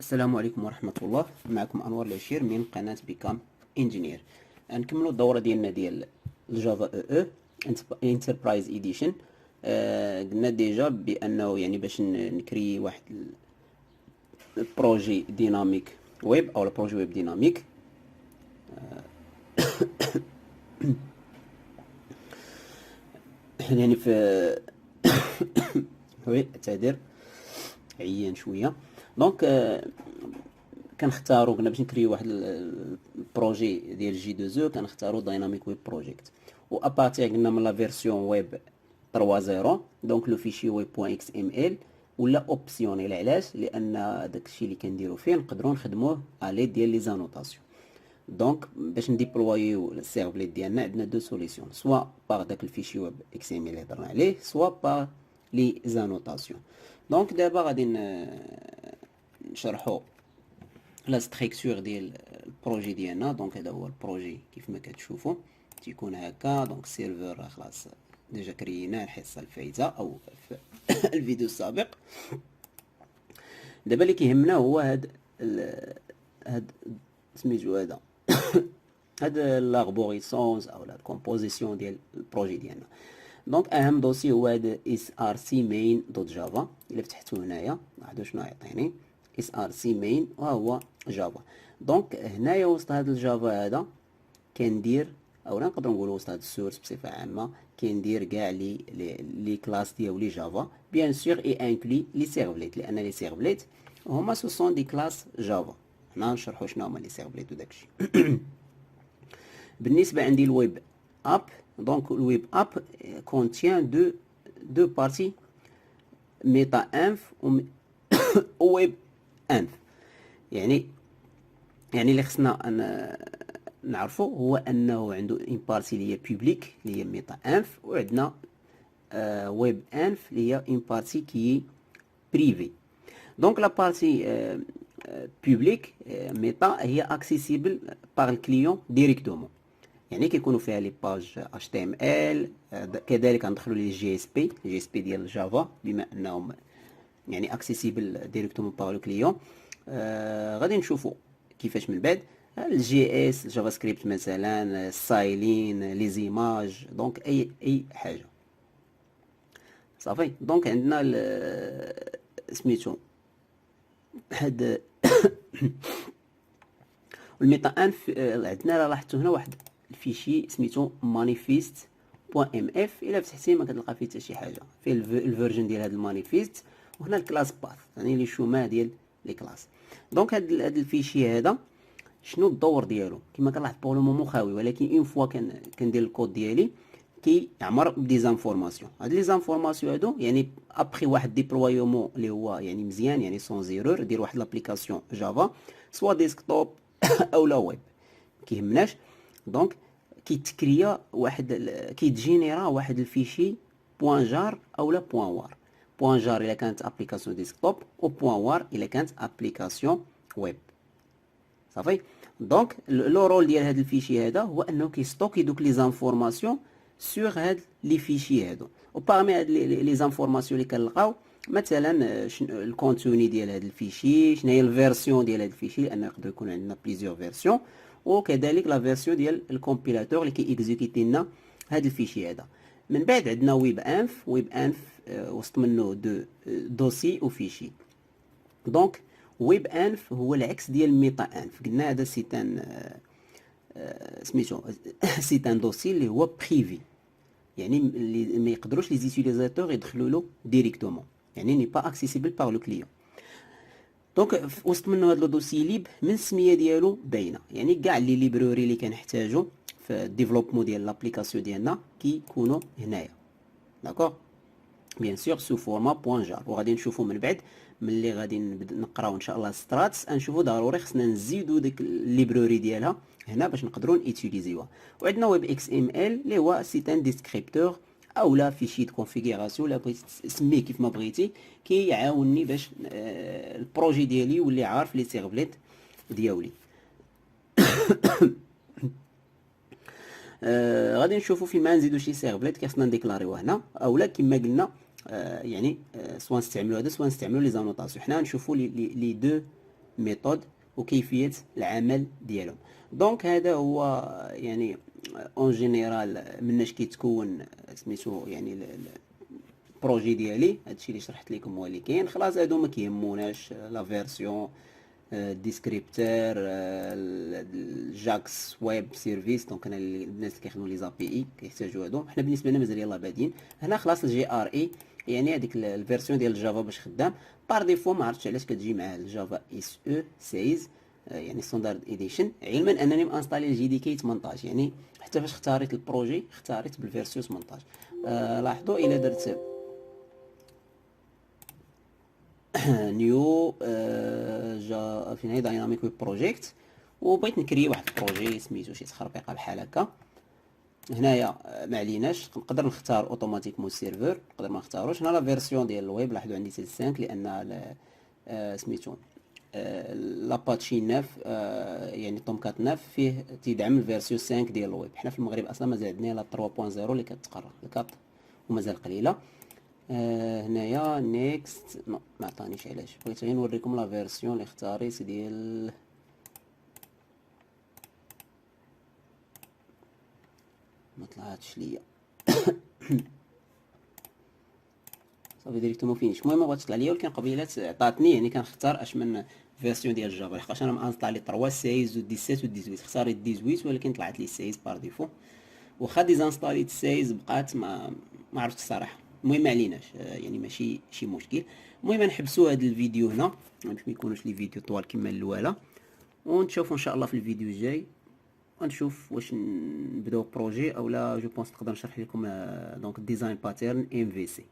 السلام عليكم ورحمة الله. معكم أنور العشير من قناة بيكام انجينير. نكملوا الدورة ديالنا ديال الجافا او انتربرايز ايديشن. قلنا ديجا بأنه يعني باش نكري واحد البروجي ديناميك ويب أو البروجي ويب ديناميك. يعني في وي اعتذر عيان شوية. دونك كنختاروا قلنا باش نكريو واحد البروجي ديال جي 2 او كنختاروا دايناميك ويب بروجيكت، و ابارتيغ قلنا من لا فيرسيون ويب 3.0 دونك لو فيشي ويب بوان اكس ام ال ولا اوبسيونيل. علاش؟ لان داكشي اللي كنديرو فيه نقدروا نخدموه على ديال لي زانوتاسيون. دونك باش نديبلويو السيرفليت ديالنا عندنا دو سوليسيون، سوا باغ داك الفيشي ويب اكس ام ال اللي هضرنا عليه، سوا باغ لي زانوتاسيون. دونك دابا غادي نشرحوا لا ستركتور ديال البروجي ديالنا. دونك هذا هو البروجي كيف ما كتشوفوا تيكون هكا. دونك السيرفر خلاص ديجا كريناه الحصه الفايته او في الفيديو السابق. دابا اللي كيهمنا هو هاد سميتو هذا هاد لاربوريسونس او لا كومبوزيسيون ديال البروجي ديالنا. دونك اهم دوسي هو هذا src-main.java. الا فتحتو هنايا لاحظوا شنو يعطيني src-main وهو جافا. دونك هنايا وسط هذا الجافا هذا كندير او نقدروا نقولوا وسط هذا السورس بصفه عامه كندير كاع لي كلاس ديالي جافا بيان سور اي انكلي لي سيرفليت، لان لي سيرفليت هما سو سون دي كلاس جافا. حنا نشرحوا شنو هما لي سيرفليت وداكشي. بالنسبه عندي الويب اب، دونك الويب اب contient deux parties ميتا انف وويب انف. يعني اللي خصنا نعرفو هو انه عنده اون بارتي اللي هي بوبليك اللي هي ميتا انف، وعندنا ويب انف اللي هي اون بارتي كي بريفي. دونك لا بارتي بوبليك ميتا هي اكسيسيبل باغ الكليون ديريكتومون، يعني كيكونوا فيها لي باج HTML. كذلك غندخلوا لي جي اس بي ديال جافا بما انهم يعني اكسيسيبل ديريكتومون باغ لو كليون. غادي نشوفوا كيفاش من بعد الجي اس جافا سكريبت مثلا السايلين لي زيماج. دونك اي حاجه صافي. دونك عندنا سميتو هاد الميتا انف. عندنا لاحظتوا هنا واحد الفيشي سميتو manifest.mf. الا فتحتيه ما كتلقى فيه حتى شي حاجه، فيه الفيرجن ديال هذا المانيفيست وهنا الكلاس باث يعني لي شوما ديال لي كلاس. دونك هذا الفيشي هذا شنو الدور ديالو؟ كما كنلاحظ بور لو مومون خاوي، ولكن اون فوا كندير الكود ديالي كيعمر بدي زانفورماسيون. هاد لي زانفورماسيون هادو يعني ابخي واحد ديبلويومون اللي هو يعني مزيان يعني سون زيرور دير واحد لابليكاسيون جافا سوا ديسكتوب او لا ويب كيهمناش. دونك كيتكريا واحد كيتجينيرا واحد الفيشي بوان جار او لا بوان وار. بوان جار الا كانت ابليكاسيون ديسكتوب، و بوان وار الا كانت ابليكاسيون ويب. صافي. دونك لو رول ديال هذا الفيشي هذا هو انه كيستوكي دوك لي زانفورماسيون سور هاد لي فيشي هادو. و باغمي هاد لي زانفورماسيون اللي كنلقاو مثلا الكونتوني ديال هاد الفيشي، شنو هي الفيرسيون ديال هاد الفيشي لان يقدر يكون عندنا بليزيور فيرسيون، وكذلك لا فيرسيون ديال الكومبيلاتور اللي كيكزيكيتي لنا هاد الفيشي هذا. من بعد عندنا ويب انف. ويب انف وسط منه دوسي وفيشي. دونك ويب انف هو العكس ديال ميتا انف. قلنا هذا سيتان سميتو سيتان دوسي اللي هو بريفي، يعني اللي ما يقدروش لي زيتيليزاتور يدخلوا له ديريكتومون، يعني ني با اكسيسيبل باغ لو كليون. دونك وسط منه هذا لو دوسي ليب من السميه ديالو باينه، يعني كاع لي ليبروري اللي كنحتاجو في الديفلوبمون ديال لابليكاسيون ديالنا كيكونوا هنايا. داكوغ بيان سور سو فورما بوان جار. وغادي نشوفوا من بعد ملي غادي نقراو ان شاء الله ستراتس نشوفوا ضروري خصنا نزيدوا ديك الليبروري ديالها هنا باش نقدروا نيتيليزيوها. وعندنا ويب اكس ام ال اللي هو سيتان ديسكريبتور او لا فيشي دو كونفيغوراسيون لا بغيتي تسميه كيف ما بغيتي، كيعاونني باش البروجي ديالي يولي عارف لي سيرفليت ديالي. غادي نشوفوا فيما نزيدوا شي سيرفليت كيخصنا نديكلاريوه هنا اولا كما قلنا يعني سواء نستعملوا هذا سواء نستعملوا لي زانوتاسيون. حنا نشوفوا لي دو ميثود وكيفيه العمل ديالهم. دونك هذا هو يعني اون جينيرال مناش كيتكون سميتو يعني البروجي ديالي. هادشي اللي شرحت لكم هو اللي كاين. خلاص هادو ما كيهموناش لا فيرسيون ديسكريبتور الجاكس ويب سيرفيس. دونك انا الناس اللي كيخدموا لي زابي اي كيحتاجوا هادو. حنا بالنسبه لنا مازال يلاه بادين هنا. خلاص الجي ار اي يعني هذيك الفيرسيون ديال الجافا باش خدام بار ديفو. ما عرفتش علاش كتجي مع الجافا اس او 16 يعني ستاندرد اديشن، علما انني مانستالي الجي دي كي 18. يعني حتى فاش اختاريت البروجي اختاريت بالفيرسيون 18. لاحظوا الى درت نيو جا فين هي دايناميك ويب بروجيكت وبغيت نكري واحد البروجي سميتو شي تخربيقه بحال هكا، هنايا ما عليناش نقدر نختار اوتوماتيكمون السيرفر، نقدر ما نختاروش. هنا لا فيرسيون ديال الويب لاحظوا عندي سي 5 لان سميتو لاباتشي 9 يعني تومكات 9 فيه تيدعم الفيرسيون 5 ديال الويب. حنا في المغرب اصلا مازال عندنا لا 3.0 اللي كتقرا الكاب ومازال قليله. هنايا نيكست نو ما عطانيش علاش. بغيت غير نوريكم لا فيرسيون اللي اختاريت ديال ما طلعتش ليا صافي ديريكتومون فينيش. المهم بغات تطلع ليا ولكن قبيلات عطاتني يعني كنختار اش من فيرسيون ديال جافا لحقاش انا مانطلع لي 3 16 و 17 و 18. اختاريت 18 ولكن طلعت لي 16 بار ديفو. واخا ديزانستاليت 16 بقات ما عرفتش الصراحه. المهم ما عليناش يعني ماشي شي مشكل. المهم نحبسوا هذا الفيديو هنا باش ما يكونوش لي فيديو طوال كما الاولى، ونشوفوا ان شاء الله في الفيديو الجاي ونشوف واش نبداو بروجي او لا. جو بونس نقدر نشرح لكم دونك ديزاين باترن ام في سي.